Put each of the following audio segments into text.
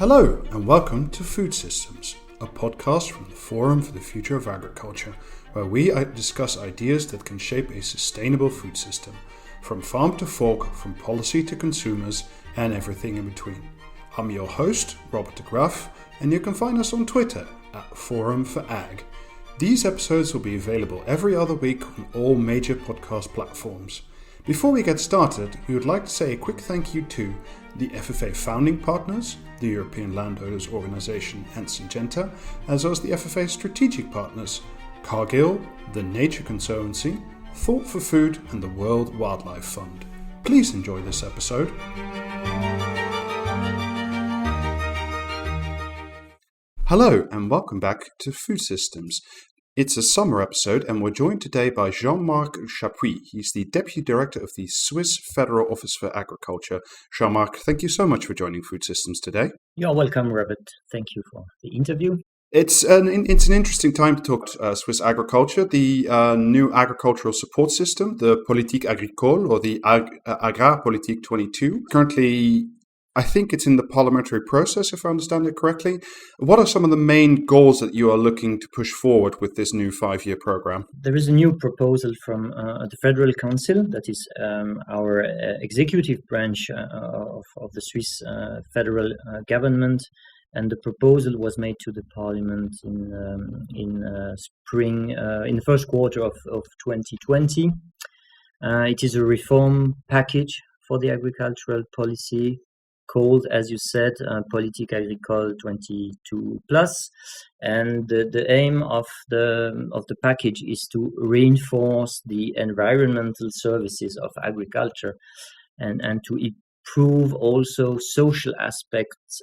Hello and welcome to Food Systems, a podcast from the Forum for the Future of Agriculture, where we discuss ideas that can shape a sustainable food system, from farm to fork, from policy to consumers, and everything in between. I'm your host, Robert de Graaf, and you can find us on Twitter at Forum for Ag. These episodes will be available every other week on all major podcast platforms. Before we get started, we would like to say a quick thank you to the FFA founding partners, the European Landowners Organization and Syngenta, as well as the FFA strategic partners, Cargill, the Nature Conservancy, Thought for Food, and the World Wildlife Fund. Please enjoy this episode. Hello and welcome back to Food Systems. It's a summer episode and we're joined today by Jean-Marc Chappuis. He's the Deputy Director of the Swiss Federal Office for Agriculture. Jean-Marc, thank you so much for joining Food Systems today. You're welcome, Robert. Thank you for the interview. It's an interesting time to talk Swiss agriculture. The new agricultural support system, the Politique Agricole, or the Agrarpolitik 22, currently I think it's in the parliamentary process, if I understand it correctly. What are some of the main goals that you are looking to push forward with this new 5-year program? There is a new proposal from the Federal Council, that is our executive branch of the Swiss federal government, and the proposal was made to the parliament in spring, in the first quarter of 2020. It is a reform package for the agricultural policy, called, as you said, Politique Agricole 22 plus, and the aim of the package is to reinforce the environmental services of agriculture and to improve also social aspects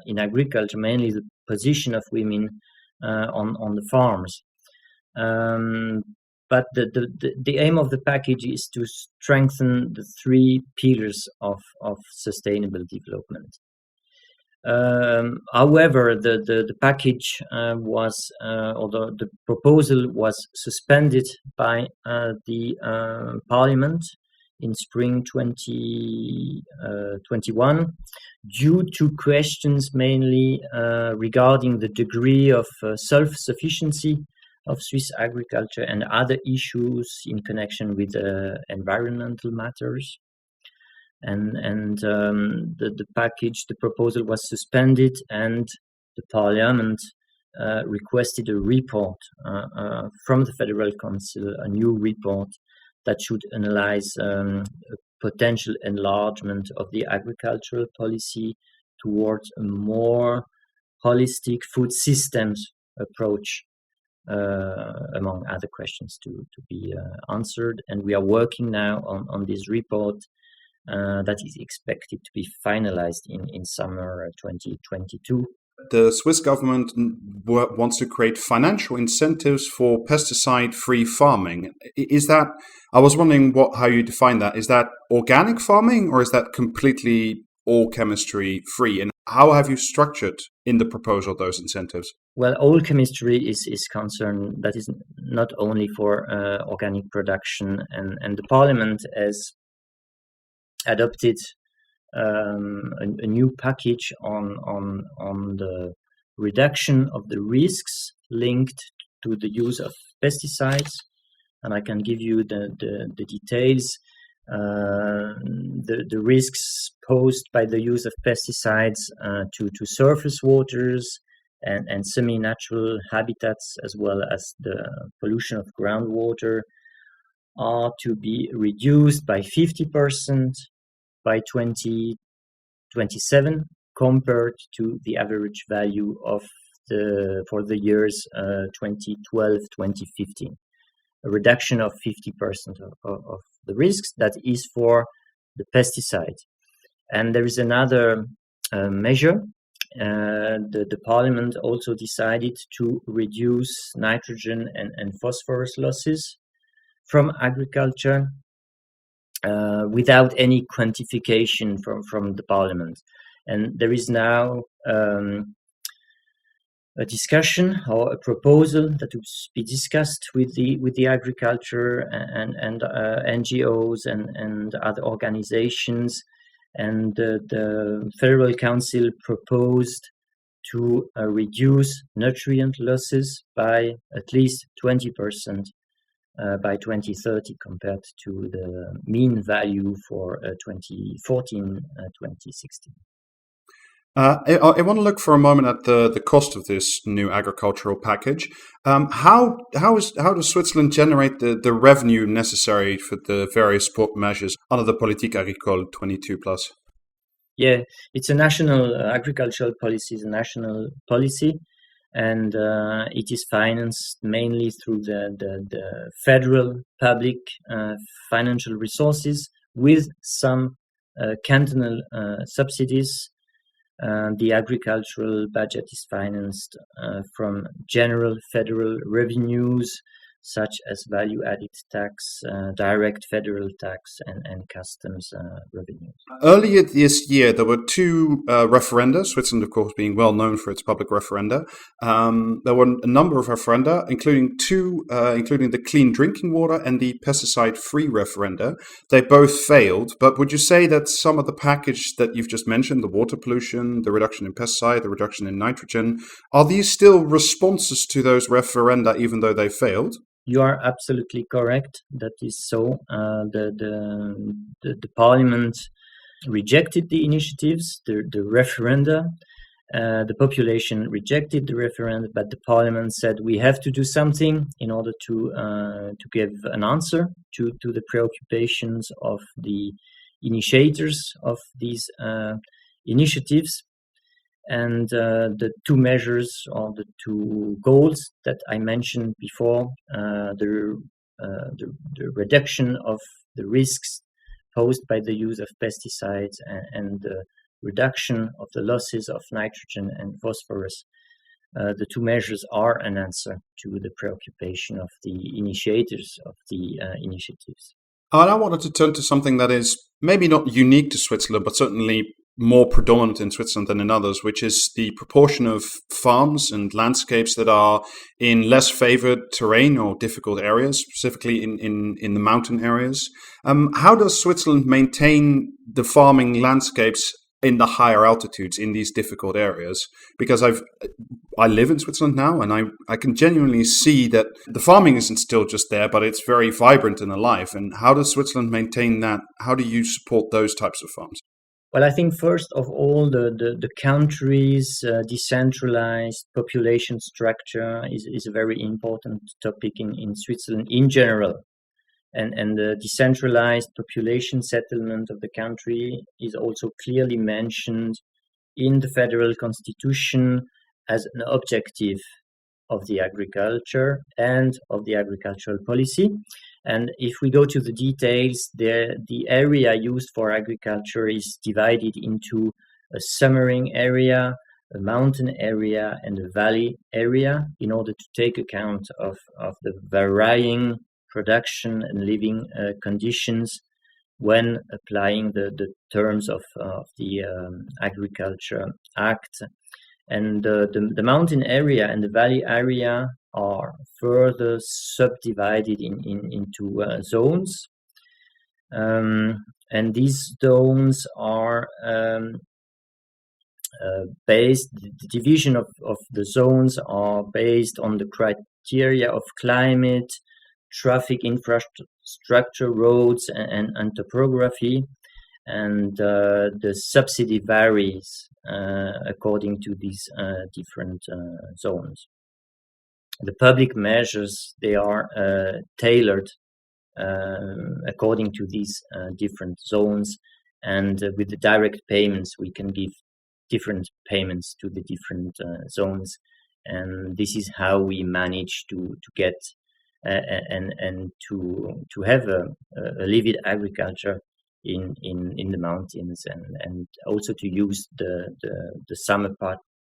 in agriculture, mainly the position of women on the farms. But the aim of the package is to strengthen the 3 pillars of sustainable development. However, the package although the proposal was suspended by the Parliament in spring 2021 due to questions mainly regarding the degree of self-sufficiency of Swiss agriculture and other issues in connection with environmental matters. And the package, the proposal was suspended, and the Parliament requested a report from the Federal Council, a new report that should analyze a potential enlargement of the agricultural policy towards a more holistic food systems approach, among other questions to be answered. And we are working now on this report that is expected to be finalized in summer 2022. The Swiss government wants to create financial incentives for pesticide-free farming. Is that, I was wondering how you define that. Is that organic farming or is that completely all chemistry free? And how have you structured in the proposal those incentives? Well, all chemistry is concerned, that is not only for organic production, and the Parliament has adopted a new package on the reduction of the risks linked to the use of pesticides, and I can give you the details. The risks posed by the use of pesticides to surface waters and semi-natural habitats, as well as the pollution of groundwater, are to be reduced by 50% by 2027 compared to the average value for the years 2012-2015. A reduction of 50% of the risks, that is for the pesticide. And there is another measure. The Parliament also decided to reduce nitrogen and phosphorus losses from agriculture without any quantification from the Parliament. And there is now a discussion or a proposal that will be discussed with the agriculture and NGOs and other organizations, and the Federal Council proposed to reduce nutrient losses by at least 20% by 2030 compared to the mean value for 2014-2016. I want to look for a moment at the cost of this new agricultural package. How does Switzerland generate the revenue necessary for the various support measures under the Politique Agricole 22 plus? Yeah, it's a national agricultural policy, it's a national policy, and it is financed mainly through the federal public financial resources with some cantonal subsidies. The agricultural budget is financed from general federal revenues, such as value-added tax, direct federal tax, and customs revenues. Earlier this year, there were two referenda, Switzerland, of course, being well known for its public referenda. There were a number of referenda, including the clean drinking water and the pesticide-free referenda. They both failed, but would you say that some of the package that you've just mentioned, the water pollution, the reduction in pesticide, the reduction in nitrogen, are these still responses to those referenda even though they failed? You are absolutely correct. That is so. The parliament rejected the initiatives, the referenda. The population rejected the referenda, but the parliament said we have to do something in order to give an answer to the preoccupations of the initiators of these initiatives. And the two measures or the two goals that I mentioned before, the reduction of the risks posed by the use of pesticides and the reduction of the losses of nitrogen and phosphorus, the two measures are an answer to the preoccupation of the initiators of the initiatives. And I wanted to turn to something that is maybe not unique to Switzerland, but certainly more predominant in Switzerland than in others, which is the proportion of farms and landscapes that are in less favored terrain or difficult areas, specifically in the mountain areas. How does Switzerland maintain the farming landscapes in the higher altitudes in these difficult areas? Because I live in Switzerland now, and I can genuinely see that the farming isn't still just there, but it's very vibrant and alive. And how does Switzerland maintain that? How do you support those types of farms? Well, I think first of all, the country's decentralized population structure is a very important topic in Switzerland in general. And the decentralized population settlement of the country is also clearly mentioned in the federal constitution as an objective of the agriculture and of the agricultural policy. And if we go to the details, the area used for agriculture is divided into a summering area, a mountain area, and a valley area in order to take account of the varying production and living conditions when applying the terms of the Agriculture Act. And the mountain area and the valley area are further subdivided into zones. And these zones are based, the division of the zones are based on the criteria of climate, traffic infrastructure, roads, and topography. And the subsidy varies according to these different zones. The public measures, they are tailored according to these different zones, and with the direct payments we can give different payments to the different zones, and this is how we manage to get and to have a living agriculture in the mountains, and also to use the summer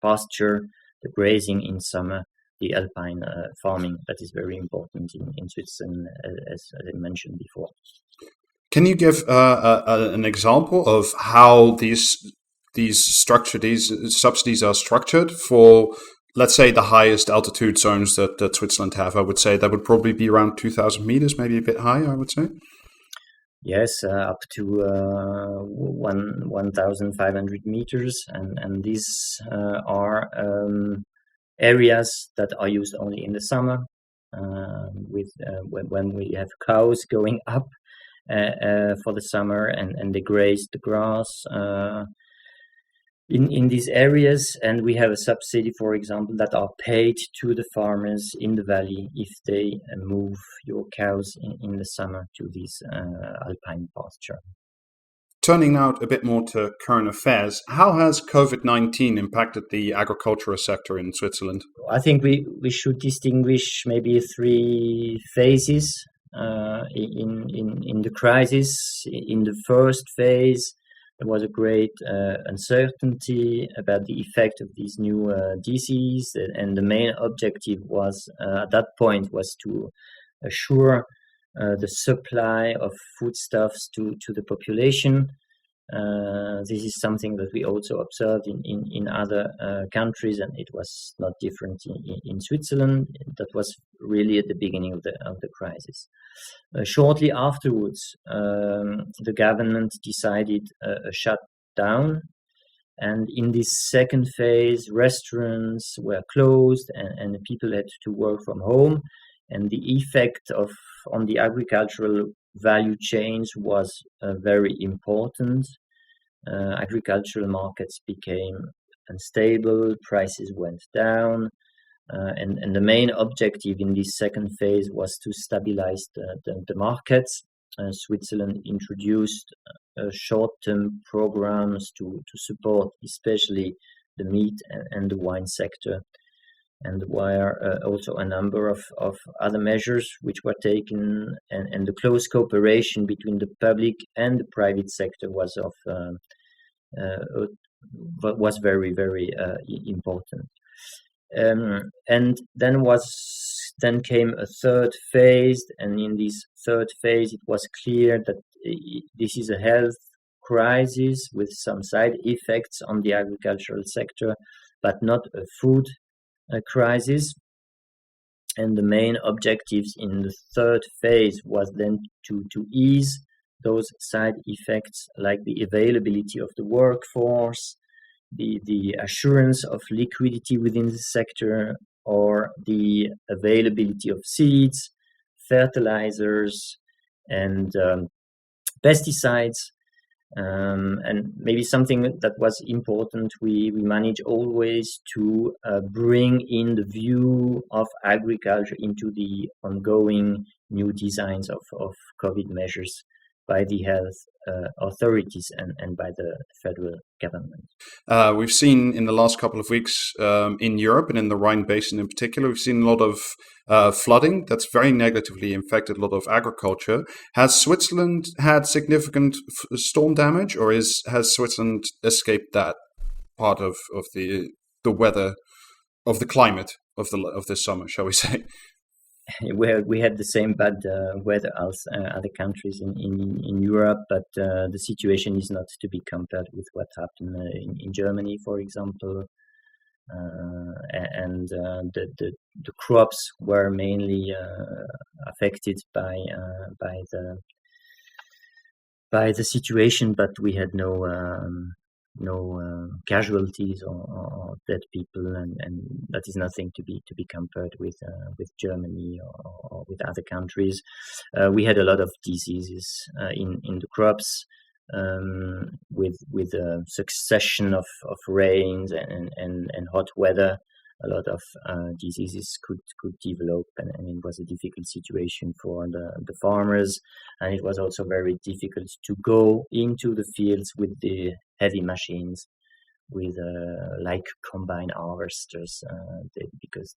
pasture, the grazing in summer, the alpine farming that is very important in Switzerland, as I mentioned before. Can you give an example of how these subsidies are structured for, let's say, the highest altitude zones that Switzerland have? I would say that would probably be around 2,000 meters, maybe a bit higher, I would say. Yes, up to 1,500 meters, and these are areas that are used only in the summer, when we have cows going up for the summer, and they graze the grass in these areas, and we have a subsidy, for example, that are paid to the farmers in the valley if they move your cows in the summer to this alpine pasture. Turning now a bit more to current affairs, how has COVID-19 impacted the agricultural sector in Switzerland? I think we should distinguish maybe 3 phases in the crisis. In the first phase, there was a great uncertainty about the effect of these new disease, and the main objective was at that point was to assure the supply of foodstuffs to the population. This is something that we also observed in other countries, and it was not different in Switzerland. That was really at the beginning of the crisis. Shortly afterwards, the government decided a shutdown, and in this second phase, restaurants were closed, and people had to work from home, and the effect on the agricultural value chains was very important. Agricultural markets became unstable, prices went down, and the main objective in this second phase was to stabilize the markets. Switzerland introduced short-term programs to support especially the meat and the wine sector. And there were also a number of other measures which were taken, and the close cooperation between the public and the private sector was very, very important. And then came a third phase, and in this third phase, it was clear that this is a health crisis with some side effects on the agricultural sector, but not a food crisis. And the main objectives in the third phase was then to ease those side effects, like the availability of the workforce, the assurance of liquidity within the sector, or the availability of seeds, fertilizers, and pesticides. And maybe something that was important, we managed always to bring in the view of agriculture into the ongoing new designs of COVID measures by the health authorities and by the federal government. We've seen in the last couple of weeks in Europe and in the Rhine Basin in particular, we've seen a lot of flooding that's very negatively impacted a lot of agriculture. Has Switzerland had significant storm damage, or has Switzerland escaped that part of the weather, of the climate of this summer, shall we say? We had the same bad weather as other countries in Europe, but the situation is not to be compared with what happened in Germany, for example. And the crops were mainly affected by the situation, but we had no casualties or dead people, and that is nothing to be compared with Germany or with other countries. We had a lot of diseases in the crops, with a succession of rains and hot weather. A lot of diseases could develop, and it was a difficult situation for the farmers, and it was also very difficult to go into the fields with the heavy machines, with like combine harvesters, because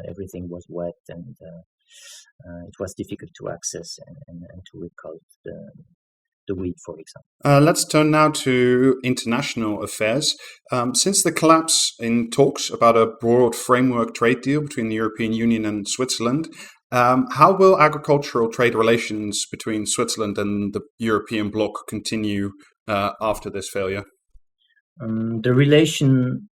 everything was wet, and it was difficult to access and to record the wheat, for example. Let's turn now to international affairs. Since the collapse in talks about a broad framework trade deal between the European Union and Switzerland, how will agricultural trade relations between Switzerland and the European bloc continue after this failure? The relation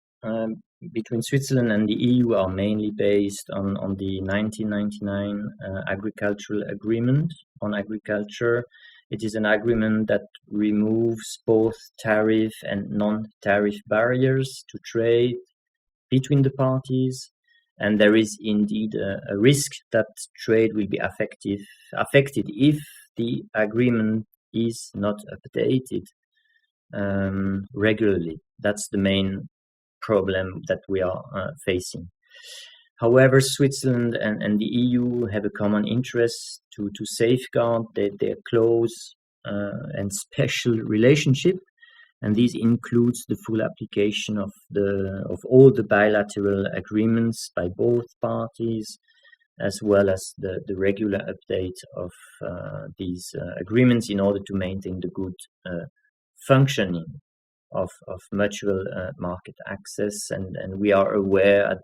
between Switzerland and the EU are mainly based on the 1999 agricultural agreement on agriculture. It is an agreement that removes both tariff and non-tariff barriers to trade between the parties, and there is indeed a risk that trade will be affected if the agreement is not updated regularly. That's the main problem that we are facing. However, Switzerland and the EU have a common interest to safeguard their close and special relationship, and this includes the full application of all the bilateral agreements by both parties, as well as the regular update of these agreements in order to maintain the good functioning of mutual market access. And we are aware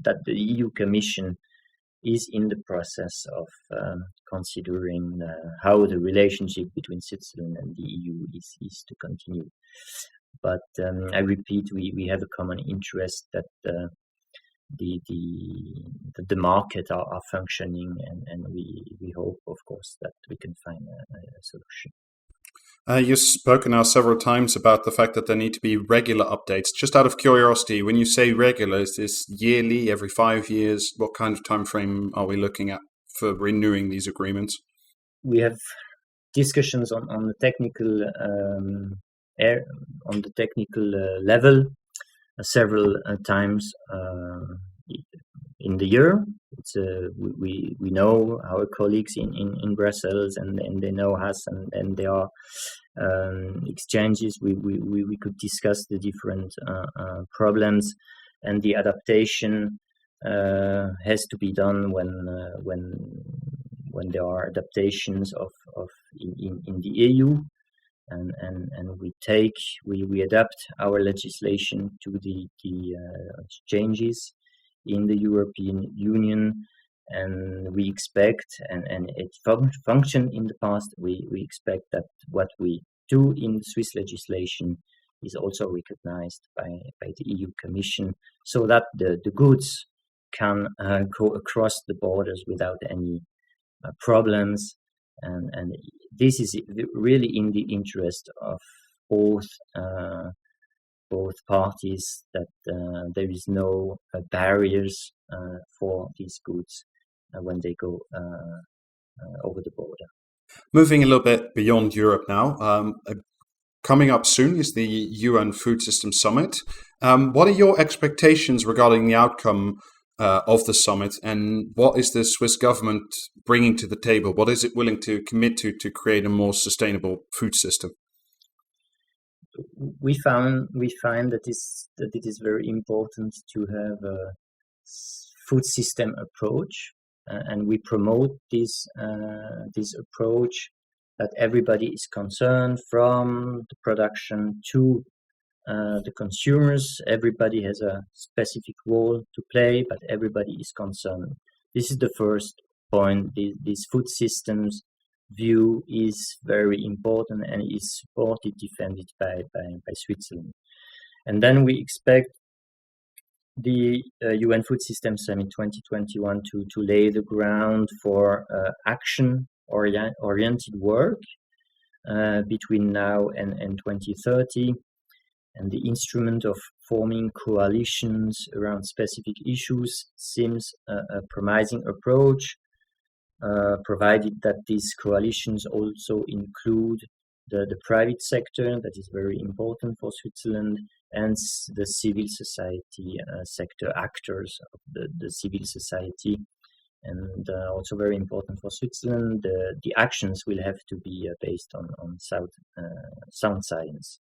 that the EU Commission is in the process of considering how the relationship between Switzerland and the EU is to continue. But I repeat, we have a common interest that the market are functioning, and we hope, of course, that we can find a solution. You've spoken now several times about the fact that there need to be regular updates. Just out of curiosity, when you say regular, is this yearly, every 5 years? What kind of time frame are we looking at for renewing these agreements? We have discussions on the technical level several times in the year. We know our colleagues in Brussels, and they know us, and there are exchanges. We could discuss the different problems, and the adaptation has to be done when there are adaptations in the EU, and we adapt our legislation to the changes in the European Union, and we expect, and it functioned in the past, we expect that what we do in Swiss legislation is also recognized by the EU Commission, so that the goods can go across the borders without any problems, and this is really in the interest of both parties, that there is no barriers for these goods when they go over the border. Moving a little bit beyond Europe now, coming up soon is the UN Food System Summit. What are your expectations regarding the outcome of the summit, and what is the Swiss government bringing to the table? What is it willing to commit to create a more sustainable food system? We find that it is very important to have a food system approach, and we promote this approach, that everybody is concerned, from the production to the consumers. Everybody has a specific role to play, but everybody is concerned. This is the first point. This food systems view is very important and is supported, defended by Switzerland. And then we expect the UN Food System Summit 2021 to lay the ground for action-oriented work between now and 2030. And the instrument of forming coalitions around specific issues seems a promising approach, provided that these coalitions also include the private sector, that is very important for Switzerland, and the civil society sector, actors of the civil society, and also very important for Switzerland. The actions will have to be based on sound science.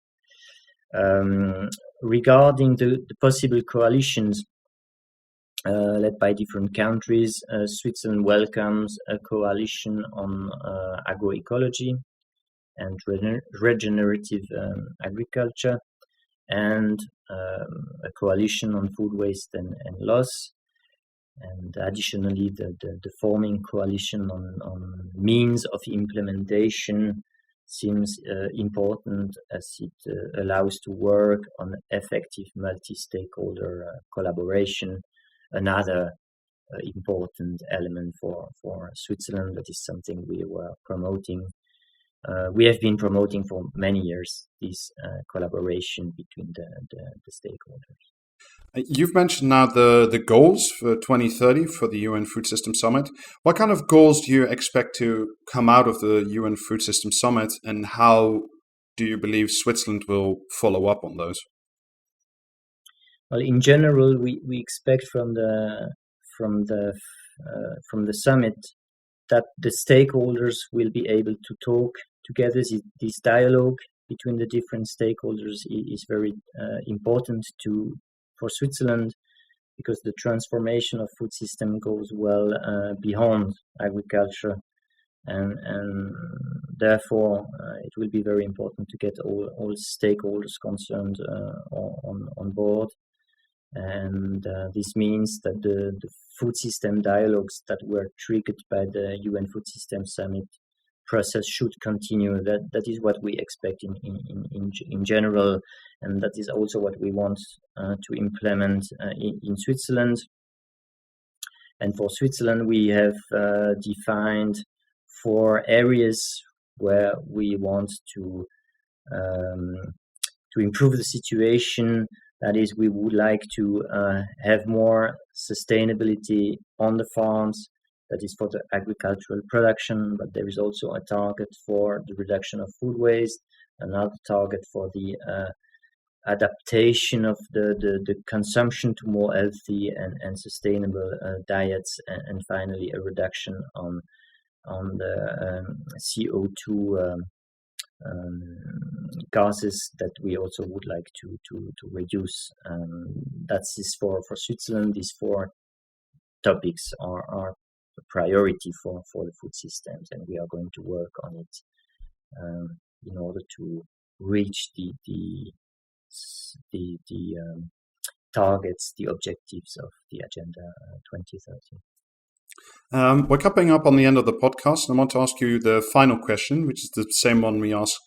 Regarding the possible coalitions led by different countries, Switzerland welcomes a coalition on agroecology and regenerative agriculture, and a coalition on food waste and loss. And additionally, the forming coalition on means of implementation seems important, as it allows to work on effective multi-stakeholder collaboration, another important element for Switzerland. That is something we were promoting we have been promoting for many years this collaboration between the stakeholders. You've mentioned now the goals for 2030 for the UN Food System Summit. What kind of goals do you expect to come out of the UN Food System Summit, and how do you believe Switzerland will follow up on those? Well, in general, we expect from the summit that the stakeholders will be able to talk together. This dialogue between the different stakeholders is very important for Switzerland, because the transformation of food system goes well beyond agriculture, and therefore it will be very important to get all stakeholders concerned on board. And this means that the food system dialogues that were triggered by the UN Food System Summit process should continue. That is what we expect in general, and that is also what we want to implement in Switzerland. And for Switzerland, we have defined 4 areas where we want to improve the situation. That is, we would like to have more sustainability on the farms. That is for the agricultural production, but there is also a target for the reduction of food waste, another target for the adaptation of the consumption to more healthy and sustainable diets, and finally a reduction on the CO2 gases that we also would like to reduce. That is for Switzerland. These 4 topics are a priority for the food systems, and we are going to work on it in order to reach the targets, the objectives of the Agenda 2030. We're coming up on the end of the podcast, and I want to ask you the final question, which is the same one we ask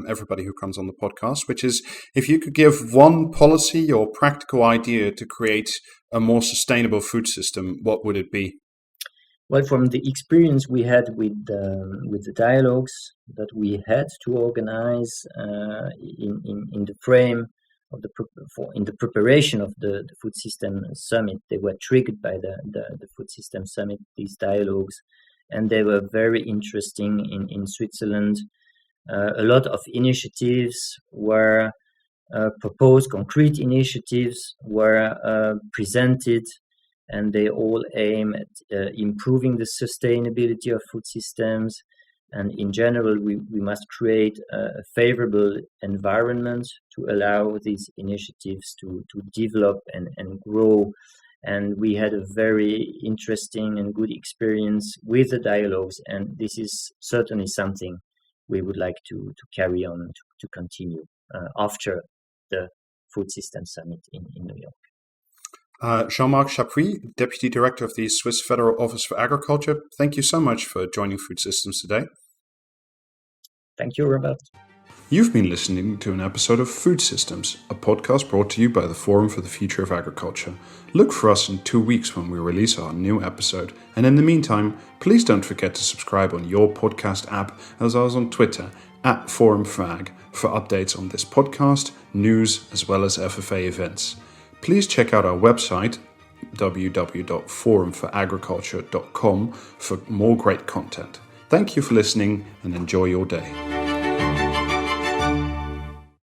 everybody who comes on the podcast, which is, if you could give one policy or practical idea to create a more sustainable food system, what would it be? Well, from the experience we had with the dialogues that we had to organize in the frame of in the preparation of the Food System Summit, they were triggered by the Food System Summit, these dialogues, and they were very interesting in Switzerland. A lot of initiatives were proposed, concrete initiatives were presented, and they all aim at improving the sustainability of food systems. And in general, we must create a favorable environment to allow these initiatives to develop and grow. And we had a very interesting and good experience with the dialogues, and this is certainly something we would like to carry on, to continue after the Food System Summit in New York. Jean-Marc Chappuis, Deputy Director of the Swiss Federal Office for Agriculture, thank you so much for joining Food Systems today. Thank you, Robert. You've been listening to an episode of Food Systems, a podcast brought to you by the Forum for the Future of Agriculture. Look for us in 2 weeks when we release our new episode. And in the meantime, please don't forget to subscribe on your podcast app, as well as on Twitter, @ForumFag, for updates on this podcast, news, as well as FFA events. Please check out our website, www.forumforagriculture.com, for more great content. Thank you for listening, and enjoy your day.